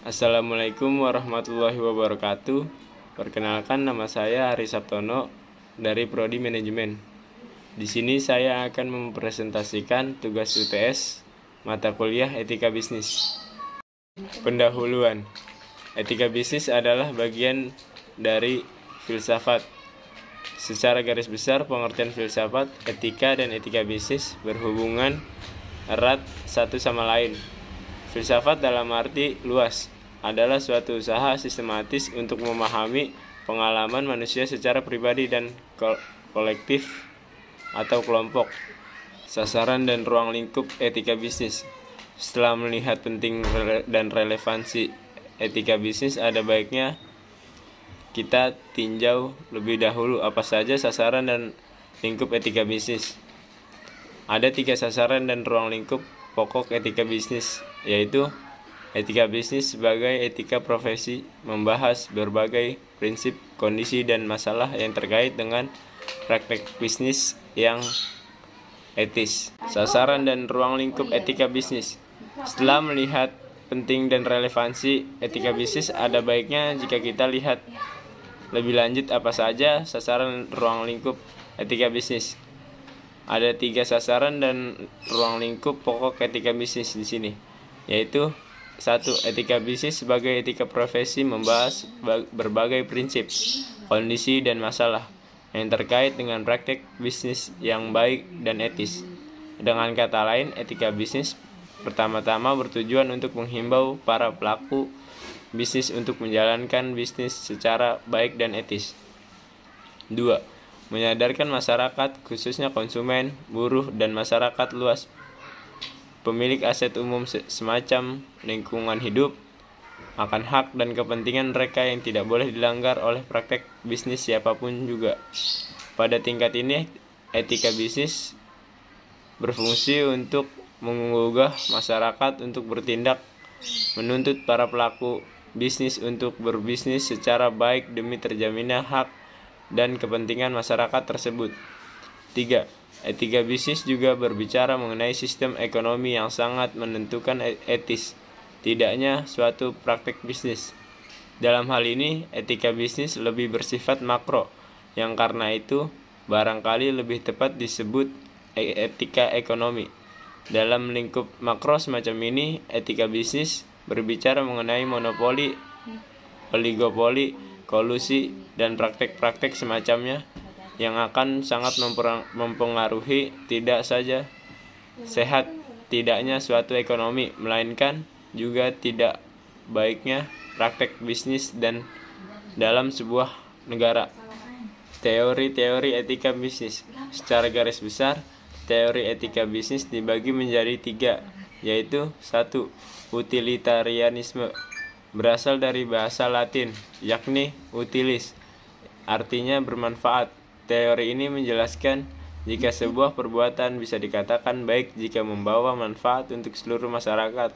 Assalamualaikum warahmatullahi wabarakatuh. Perkenalkan, nama saya Hari Sabtono dari Prodi Manajemen. Di sini saya akan mempresentasikan tugas UTS mata kuliah Etika Bisnis. Pendahuluan. Etika bisnis adalah bagian dari filsafat. Secara garis besar, pengertian filsafat, etika, dan etika bisnis berhubungan erat satu sama lain. Filsafat dalam arti luas adalah suatu usaha sistematis untuk memahami pengalaman manusia secara pribadi dan kolektif atau kelompok. Sasaran dan ruang lingkup etika bisnis. Setelah melihat penting dan relevansi etika bisnis, ada baiknya kita tinjau lebih dahulu apa saja sasaran dan lingkup etika bisnis. Ada 3 sasaran dan ruang lingkup pokok etika bisnis, yaitu etika bisnis sebagai etika profesi, membahas berbagai prinsip, kondisi, dan masalah yang terkait dengan praktek bisnis yang etis. Sasaran dan ruang lingkup etika bisnis. Setelah melihat penting dan relevansi etika bisnis, ada baiknya jika kita lihat lebih lanjut apa saja sasaran ruang lingkup etika bisnis. Ada 3 sasaran dan ruang lingkup pokok etika bisnis di sini, yaitu 1. Etika bisnis sebagai etika profesi, membahas berbagai prinsip, kondisi, dan masalah yang terkait dengan praktek bisnis yang baik dan etis. Dengan kata lain, etika bisnis pertama-tama bertujuan untuk menghimbau para pelaku bisnis untuk menjalankan bisnis secara baik dan etis. 2. Menyadarkan masyarakat, khususnya konsumen, buruh, dan masyarakat luas, pemilik aset umum semacam lingkungan hidup, akan hak dan kepentingan mereka yang tidak boleh dilanggar oleh praktek bisnis siapapun juga. Pada tingkat ini, etika bisnis berfungsi untuk menggugah masyarakat untuk bertindak, menuntut para pelaku bisnis untuk berbisnis secara baik demi terjaminnya hak dan kepentingan masyarakat tersebut. 3. Etika bisnis juga berbicara mengenai sistem ekonomi yang sangat menentukan etis tidaknya suatu praktek bisnis. Dalam hal ini, etika bisnis lebih bersifat makro, yang karena itu barangkali lebih tepat disebut etika ekonomi. Dalam lingkup makro semacam ini, etika bisnis berbicara mengenai monopoli, oligopoli, kolusi, dan praktek-praktek semacamnya yang akan sangat mempengaruhi tidak saja sehat tidaknya suatu ekonomi, melainkan juga tidak baiknya praktek bisnis dan dalam sebuah negara. Teori-teori etika bisnis. Secara garis besar, teori etika bisnis dibagi menjadi 3, yaitu 1. Utilitarianisme, berasal dari bahasa Latin, yakni utilis, artinya bermanfaat. Teori ini menjelaskan jika sebuah perbuatan bisa dikatakan baik jika membawa manfaat untuk seluruh masyarakat.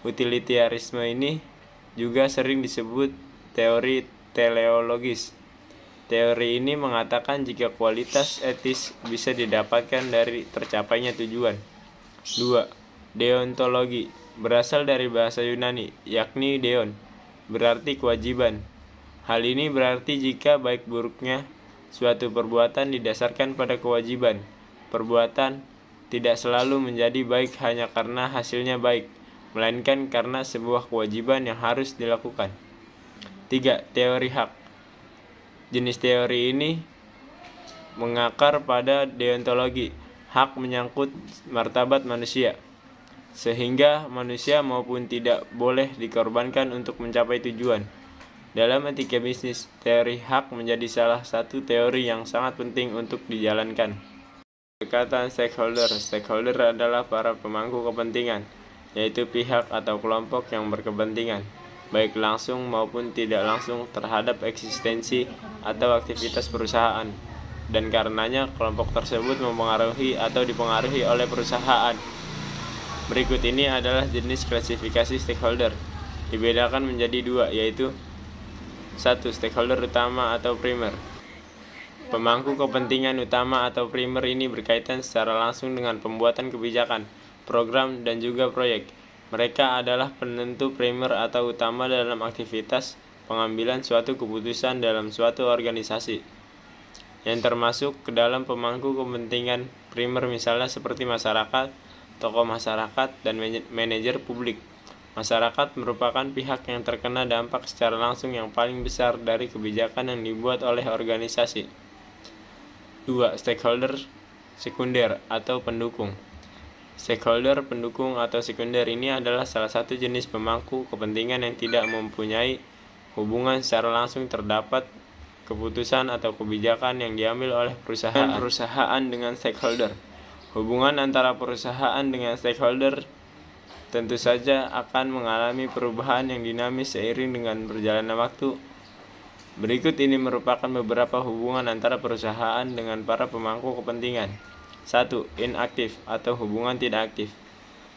Utilitarisme ini juga sering disebut teori teleologis. Teori ini mengatakan jika kualitas etis bisa didapatkan dari tercapainya tujuan. 2. Deontologi, berasal dari bahasa Yunani, yakni deon, berarti kewajiban. Hal ini berarti jika baik buruknya suatu perbuatan didasarkan pada kewajiban. Perbuatan tidak selalu menjadi baik hanya karena hasilnya baik, melainkan karena sebuah kewajiban yang harus dilakukan. 3. Teori hak. Jenis teori ini mengakar pada deontologi. Hak menyangkut martabat manusia, sehingga manusia maupun tidak boleh dikorbankan untuk mencapai tujuan. Dalam etika bisnis, teori hak menjadi salah satu teori yang sangat penting untuk dijalankan. Pendekatan stakeholder. Stakeholder adalah para pemangku kepentingan, yaitu pihak atau kelompok yang berkepentingan, baik langsung maupun tidak langsung terhadap eksistensi atau aktivitas perusahaan, dan karenanya kelompok tersebut mempengaruhi atau dipengaruhi oleh perusahaan. Berikut ini adalah jenis klasifikasi stakeholder. Dibedakan menjadi 2, yaitu 1. Stakeholder utama atau primer. Pemangku kepentingan utama atau primer ini berkaitan secara langsung dengan pembuatan kebijakan, program, dan juga proyek. Mereka adalah penentu primer atau utama dalam aktivitas pengambilan suatu keputusan dalam suatu organisasi, yang termasuk ke dalam pemangku kepentingan primer misalnya seperti masyarakat, tokoh masyarakat, dan manajer publik. Masyarakat merupakan pihak yang terkena dampak secara langsung yang paling besar dari kebijakan yang dibuat oleh organisasi. 2. Stakeholder sekunder atau pendukung. Stakeholder pendukung atau sekunder ini adalah salah satu jenis pemangku kepentingan yang tidak mempunyai hubungan secara langsung terdapat keputusan atau kebijakan yang diambil oleh perusahaan dengan stakeholder. Hubungan antara perusahaan dengan stakeholder tentu saja akan mengalami perubahan yang dinamis seiring dengan berjalannya waktu. Berikut ini merupakan beberapa hubungan antara perusahaan dengan para pemangku kepentingan. 1. Inaktif atau hubungan tidak aktif.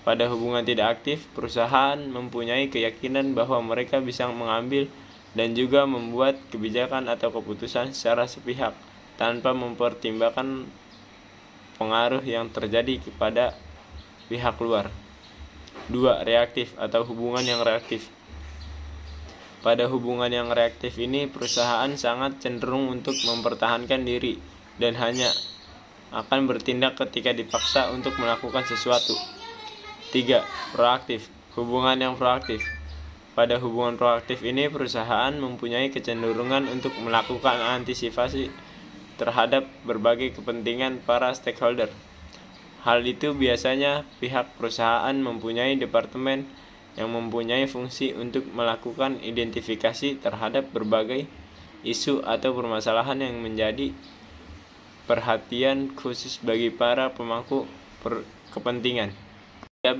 Pada hubungan tidak aktif, perusahaan mempunyai keyakinan bahwa mereka bisa mengambil dan juga membuat kebijakan atau keputusan secara sepihak tanpa mempertimbangkan pengaruh yang terjadi kepada pihak luar. 2. Reaktif atau hubungan yang reaktif. Pada hubungan yang reaktif ini, perusahaan sangat cenderung untuk mempertahankan diri dan hanya akan bertindak ketika dipaksa untuk melakukan sesuatu. 3. Proaktif, hubungan yang proaktif. Pada hubungan proaktif ini, perusahaan mempunyai kecenderungan untuk melakukan antisipasi terhadap berbagai kepentingan para stakeholder. Hal itu biasanya pihak perusahaan mempunyai departemen yang mempunyai fungsi untuk melakukan identifikasi terhadap berbagai isu atau permasalahan yang menjadi perhatian khusus bagi para pemangku kepentingan.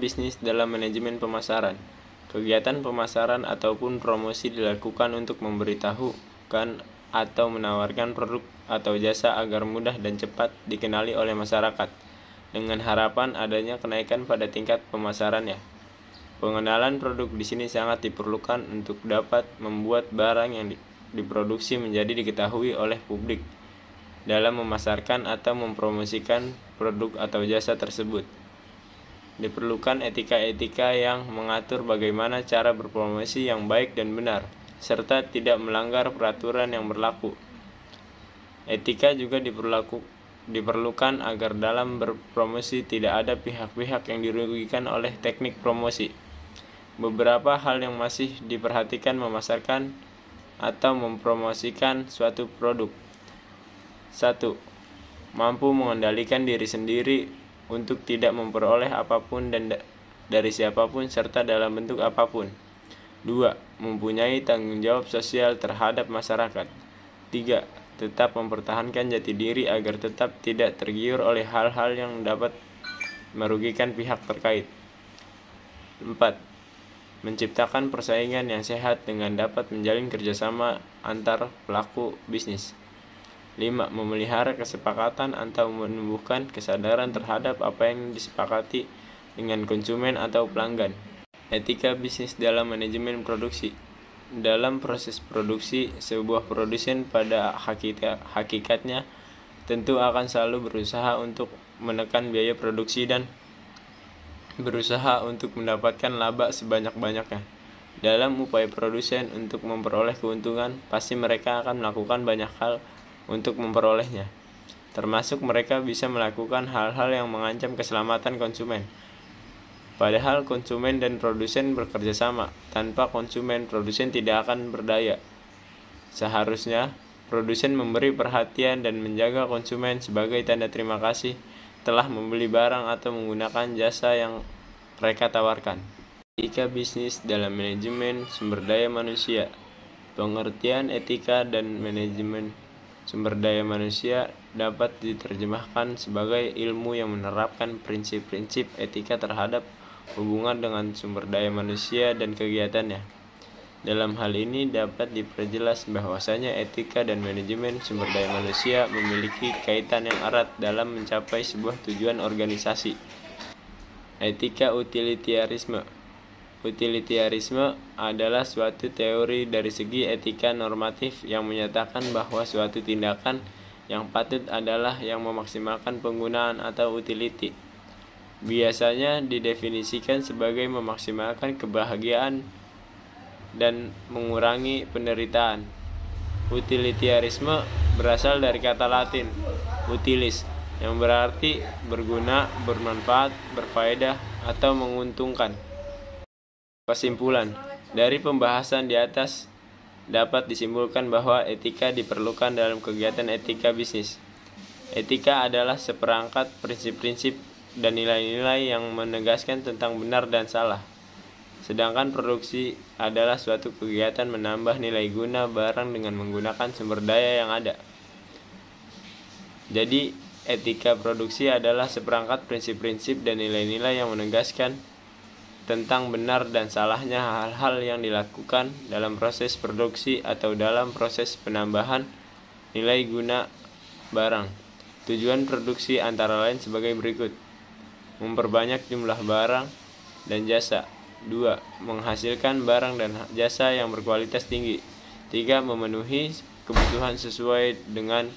Bisnis dalam manajemen pemasaran. Kegiatan pemasaran ataupun promosi dilakukan untuk memberitahukan atau menawarkan produk atau jasa agar mudah dan cepat dikenali oleh masyarakat, dengan harapan adanya kenaikan pada tingkat pemasarannya. Pengenalan produk di sini sangat diperlukan untuk dapat membuat barang yang diproduksi menjadi diketahui oleh publik dalam memasarkan atau mempromosikan produk atau jasa tersebut. Diperlukan etika-etika yang mengatur bagaimana cara berpromosi yang baik dan benar, serta tidak melanggar peraturan yang berlaku. Etika juga diperlukan agar dalam berpromosi tidak ada pihak-pihak yang dirugikan oleh teknik promosi. Beberapa hal yang masih diperhatikan memasarkan atau mempromosikan suatu produk. 1. Mampu mengendalikan diri sendiri untuk tidak memperoleh apapun dan dari siapapun serta dalam bentuk apapun. 2. Mempunyai tanggung jawab sosial terhadap masyarakat. 3. Tetap mempertahankan jati diri agar tetap tidak tergiur oleh hal-hal yang dapat merugikan pihak terkait. 4. Menciptakan persaingan yang sehat dengan dapat menjalin kerjasama antar pelaku bisnis. 5. Memelihara kesepakatan atau menumbuhkan kesadaran terhadap apa yang disepakati dengan konsumen atau pelanggan. Etika bisnis dalam manajemen produksi. Dalam proses produksi, sebuah produsen pada hakikatnya tentu akan selalu berusaha untuk menekan biaya produksi dan berusaha untuk mendapatkan laba sebanyak-banyaknya. Dalam upaya produsen untuk memperoleh keuntungan, pasti mereka akan melakukan banyak hal untuk memperolehnya, termasuk mereka bisa melakukan hal-hal yang mengancam keselamatan konsumen. Padahal konsumen dan produsen bekerja sama. Tanpa konsumen, produsen tidak akan berdaya. Seharusnya, produsen memberi perhatian dan menjaga konsumen sebagai tanda terima kasih telah membeli barang atau menggunakan jasa yang mereka tawarkan. Etika bisnis dalam manajemen sumber daya manusia. Pengertian etika dan manajemen sumber daya manusia dapat diterjemahkan sebagai ilmu yang menerapkan prinsip-prinsip etika terhadap hubungan dengan sumber daya manusia dan kegiatannya. Dalam hal ini dapat diperjelas bahwasanya etika dan manajemen sumber daya manusia memiliki kaitan yang erat dalam mencapai sebuah tujuan organisasi. Etika utilitarisme. Utilitarisme adalah suatu teori dari segi etika normatif yang menyatakan bahwa suatu tindakan yang patut adalah yang memaksimalkan penggunaan atau utility. biasanya didefinisikan sebagai memaksimalkan kebahagiaan dan mengurangi penderitaan. Utilitarisme berasal dari kata Latin utilis, yang berarti berguna, bermanfaat, berfaedah, atau menguntungkan. Kesimpulan dari pembahasan di atas dapat disimpulkan bahwa etika diperlukan dalam kegiatan etika bisnis. Etika adalah seperangkat prinsip-prinsip dan nilai-nilai yang menegaskan tentang benar dan salah. Sedangkan produksi adalah suatu kegiatan menambah nilai guna barang dengan menggunakan sumber daya yang ada. Jadi, etika produksi adalah seperangkat prinsip-prinsip dan nilai-nilai yang menegaskan tentang benar dan salahnya hal-hal yang dilakukan dalam proses produksi atau dalam proses penambahan nilai guna barang. Tujuan produksi antara lain sebagai berikut: memperbanyak jumlah barang dan jasa. 2. Menghasilkan barang dan jasa yang berkualitas tinggi. 3. Memenuhi kebutuhan sesuai dengan